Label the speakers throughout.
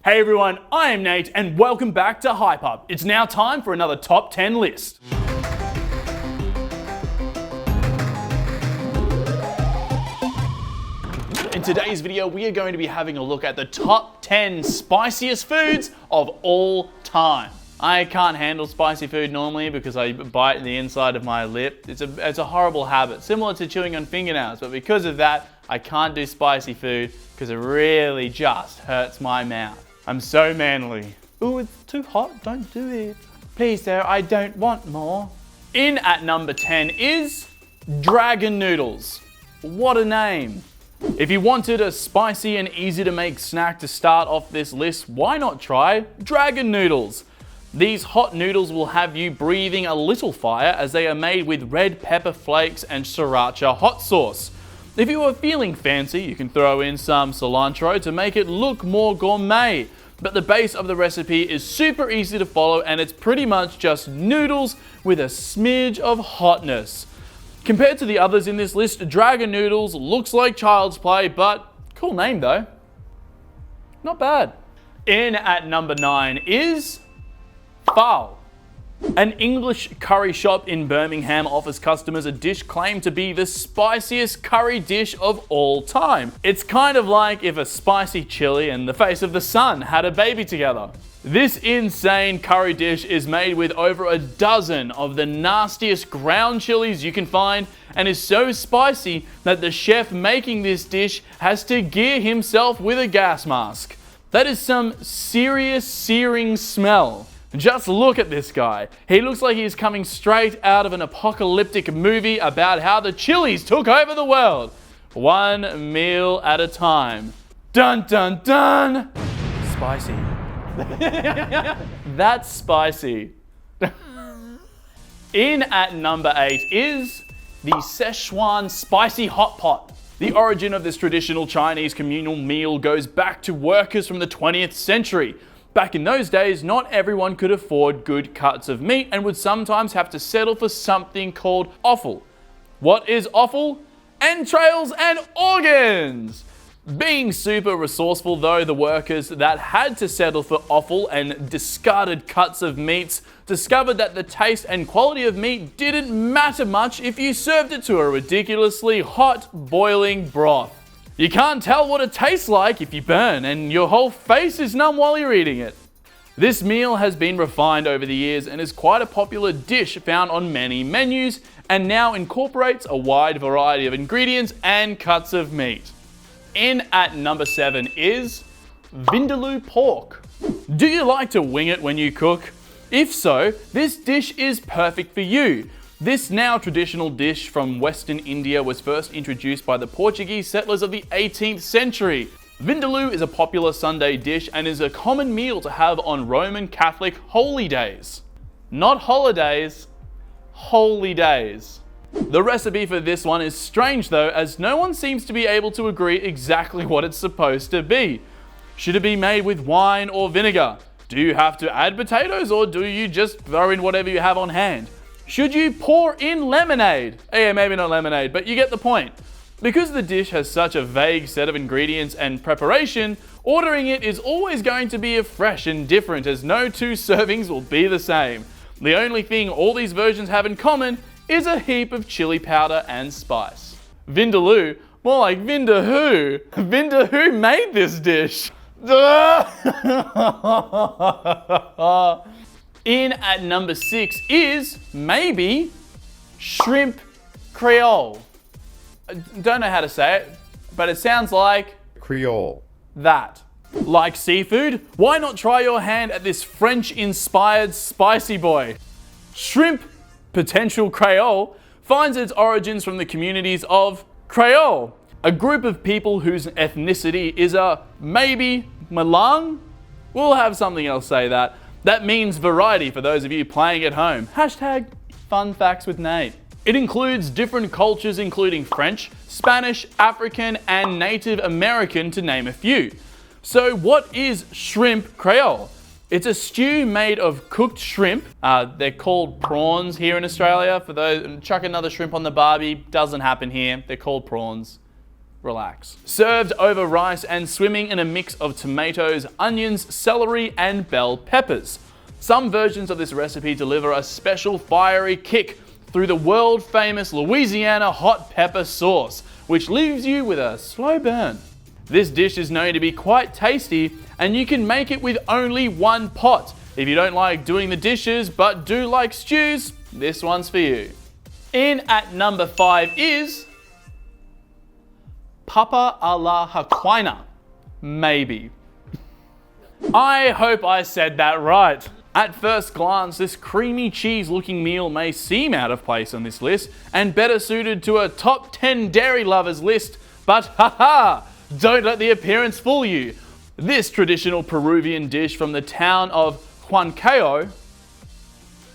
Speaker 1: Hey everyone, I am Nate and welcome back to Hype Up. It's now time for another top 10 list. In today's video, we are going to be having a look at the top 10 spiciest foods of all time. I can't handle spicy food normally because I bite the inside of my lip. It's a horrible habit, similar to chewing on fingernails, but because of that, I can't do spicy food because it really just hurts my mouth. I'm so manly. Ooh, it's too hot, don't do it. Please sir, I don't want more. In at number 10 is Dragon Noodles. What a name. If you wanted a spicy and easy to make snack to start off this list, why not try Dragon Noodles? These hot noodles will have you breathing a little fire as they are made with red pepper flakes and sriracha hot sauce. If you are feeling fancy, you can throw in some cilantro to make it look more gourmet. But the base of the recipe is super easy to follow and it's pretty much just noodles with a smidge of hotness. Compared to the others in this list, Dragon Noodles looks like child's play, but cool name though. Not bad. In at number 9 is Pho. An English curry shop in Birmingham offers customers a dish claimed to be the spiciest curry dish of all time. It's kind of like if a spicy chili and the face of the sun had a baby together. This insane curry dish is made with over a dozen of the nastiest ground chilies you can find and is so spicy that the chef making this dish has to gear himself with a gas mask. That is some serious searing smell. Just look at this guy. He looks like he's coming straight out of an apocalyptic movie about how the chilies took over the world. One meal at a time. Dun dun dun! Spicy. That's spicy. In at number 8 is the Szechuan Spicy Hot Pot. The origin of this traditional Chinese communal meal goes back to workers from the 20th century. Back in those days, not everyone could afford good cuts of meat and would sometimes have to settle for something called offal. What is offal? Entrails and organs! Being super resourceful though, the workers that had to settle for offal and discarded cuts of meats discovered that the taste and quality of meat didn't matter much if you served it to a ridiculously hot, boiling broth. You can't tell what it tastes like if you burn and your whole face is numb while you're eating it. This meal has been refined over the years and is quite a popular dish found on many menus and now incorporates a wide variety of ingredients and cuts of meat. In at number 7 is Vindaloo Pork. Do you like to wing it when you cook? If so, this dish is perfect for you. This now traditional dish from Western India was first introduced by the Portuguese settlers of the 18th century. Vindaloo is a popular Sunday dish and is a common meal to have on Roman Catholic holy days. Not holidays, holy days. The recipe for this one is strange though, as no one seems to be able to agree exactly what it's supposed to be. Should it be made with wine or vinegar? Do you have to add potatoes or do you just throw in whatever you have on hand? Should you pour in lemonade? Yeah, maybe not lemonade, but you get the point. Because the dish has such a vague set of ingredients and preparation, ordering it is always going to be fresh and different as no two servings will be the same. The only thing all these versions have in common is a heap of chili powder and spice. Vindaloo, more like Vindahoo. Vindahoo made this dish. In at number 6 is maybe shrimp Creole. I don't know how to say it, but it sounds like
Speaker 2: Creole.
Speaker 1: That. Like seafood? Why not try your hand at this French-inspired spicy boy? Shrimp potential Creole finds its origins from the communities of Creole, a group of people whose ethnicity is a maybe Malang? We'll have something else say that. That means variety for those of you playing at home. Hashtag fun facts with Nate. It includes different cultures including French, Spanish, African, and Native American to name a few. So what is shrimp Creole? It's a stew made of cooked shrimp. They're called prawns here in Australia. For those, chuck another shrimp on the barbie, doesn't happen here. They're called prawns. relax. Served over rice and swimming in a mix of tomatoes, onions, celery, and bell peppers. Some versions of this recipe deliver a special fiery kick through the world-famous Louisiana hot pepper sauce, which leaves you with a slow burn. This dish is known to be quite tasty, and you can make it with only one pot. If you don't like doing the dishes but do like stews, this one's for you. In at number 5 is Papa a la Haquina. Maybe. I hope I said that right. At first glance, this creamy cheese looking meal may seem out of place on this list and better suited to a top 10 dairy lovers list, but haha, don't let the appearance fool you. This traditional Peruvian dish from the town of Huancayo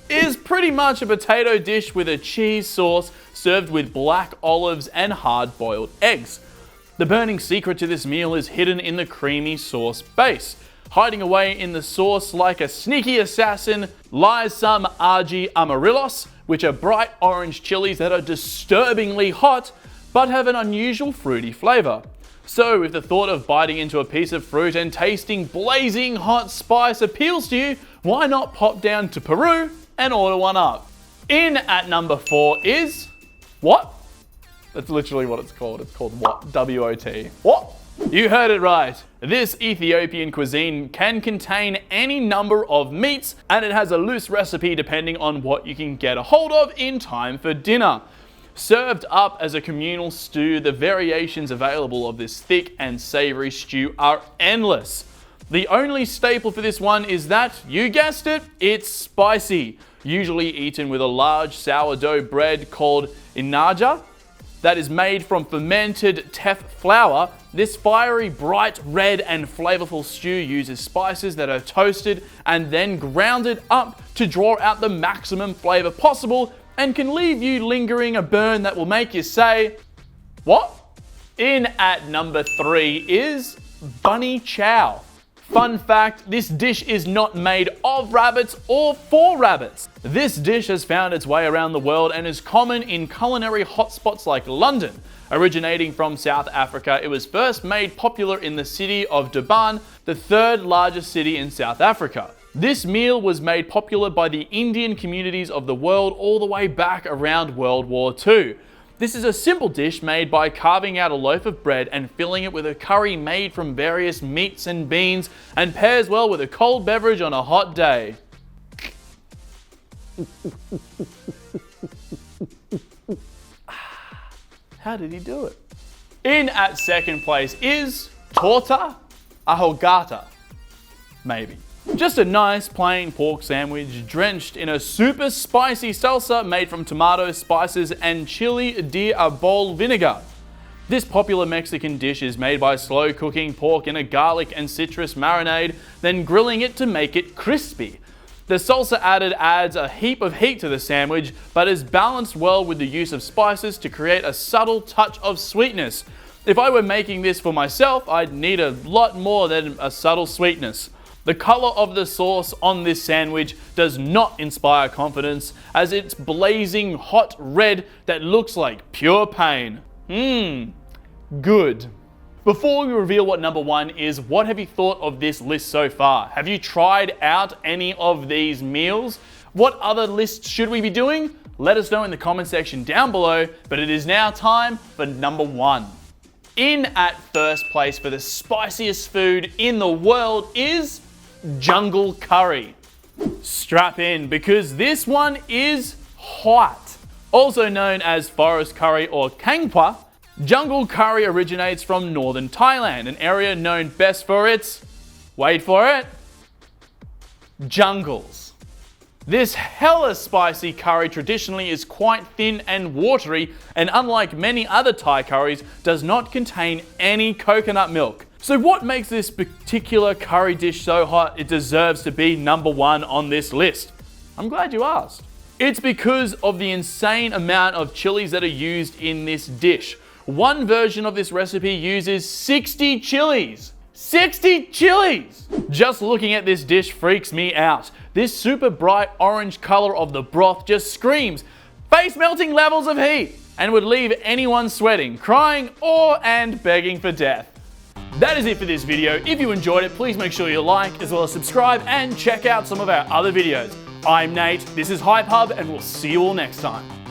Speaker 1: is pretty much a potato dish with a cheese sauce served with black olives and hard-boiled eggs. The burning secret to this meal is hidden in the creamy sauce base. Hiding away in the sauce like a sneaky assassin lies some ají amarillos, which are bright orange chilies that are disturbingly hot but have an unusual fruity flavor. So if the thought of biting into a piece of fruit and tasting blazing hot spice appeals to you, why not pop down to Peru and order one up? In at number 4 is what? That's literally what it's called. It's called what? W-O-T. What? You heard it right. This Ethiopian cuisine can contain any number of meats, and it has a loose recipe depending on what you can get a hold of in time for dinner. Served up as a communal stew, the variations available of this thick and savory stew are endless. The only staple for this one is that, you guessed it, it's spicy. Usually eaten with a large sourdough bread called inaja that is made from fermented teff flour. This fiery, bright red and flavorful stew uses spices that are toasted and then grounded up to draw out the maximum flavor possible, and can leave you lingering a burn that will make you say, what? In at number 3 is bunny chow. Fun fact, this dish is not made of rabbits or for rabbits. This dish has found its way around the world and is common in culinary hotspots like London. Originating from South Africa, it was first made popular in the city of Durban, the 3rd largest city in South Africa. This meal was made popular by the Indian communities of the world all the way back around World War II. This is a simple dish made by carving out a loaf of bread and filling it with a curry made from various meats and beans, and pairs well with a cold beverage on a hot day. How did he do it? In at second place is torta ahogata. Maybe. Just a nice plain pork sandwich drenched in a super spicy salsa made from tomatoes, spices, and chili de arbol vinegar. This popular Mexican dish is made by slow cooking pork in a garlic and citrus marinade, then grilling it to make it crispy. The salsa added adds a heap of heat to the sandwich, but is balanced well with the use of spices to create a subtle touch of sweetness. If I were making this for myself, I'd need a lot more than a subtle sweetness. The color of the sauce on this sandwich does not inspire confidence, as it's blazing hot red that looks like pure pain. Good. Before we reveal what number 1 is, what have you thought of this list so far? Have you tried out any of these meals? What other lists should we be doing? Let us know in the comment section down below, but it is now time for number 1. In at first place for the spiciest food in the world is jungle curry. Strap in, because this one is hot. Also known as forest curry or kangpa, jungle curry originates from northern Thailand, an area known best for its, wait for it, jungles. This hella spicy curry traditionally is quite thin and watery, and unlike many other Thai curries, does not contain any coconut milk. So what makes this particular curry dish so hot it deserves to be number 1 on this list? I'm glad you asked. It's because of the insane amount of chilies that are used in this dish. One version of this recipe uses 60 chilies. 60 chilies! Just looking at this dish freaks me out. This super bright orange color of the broth just screams face-melting levels of heat. and would leave anyone sweating, crying, and begging for death. That is it for this video. If you enjoyed it, please make sure you like, as well as subscribe and check out some of our other videos. I'm Nate, this is Hype Hub, and we'll see you all next time.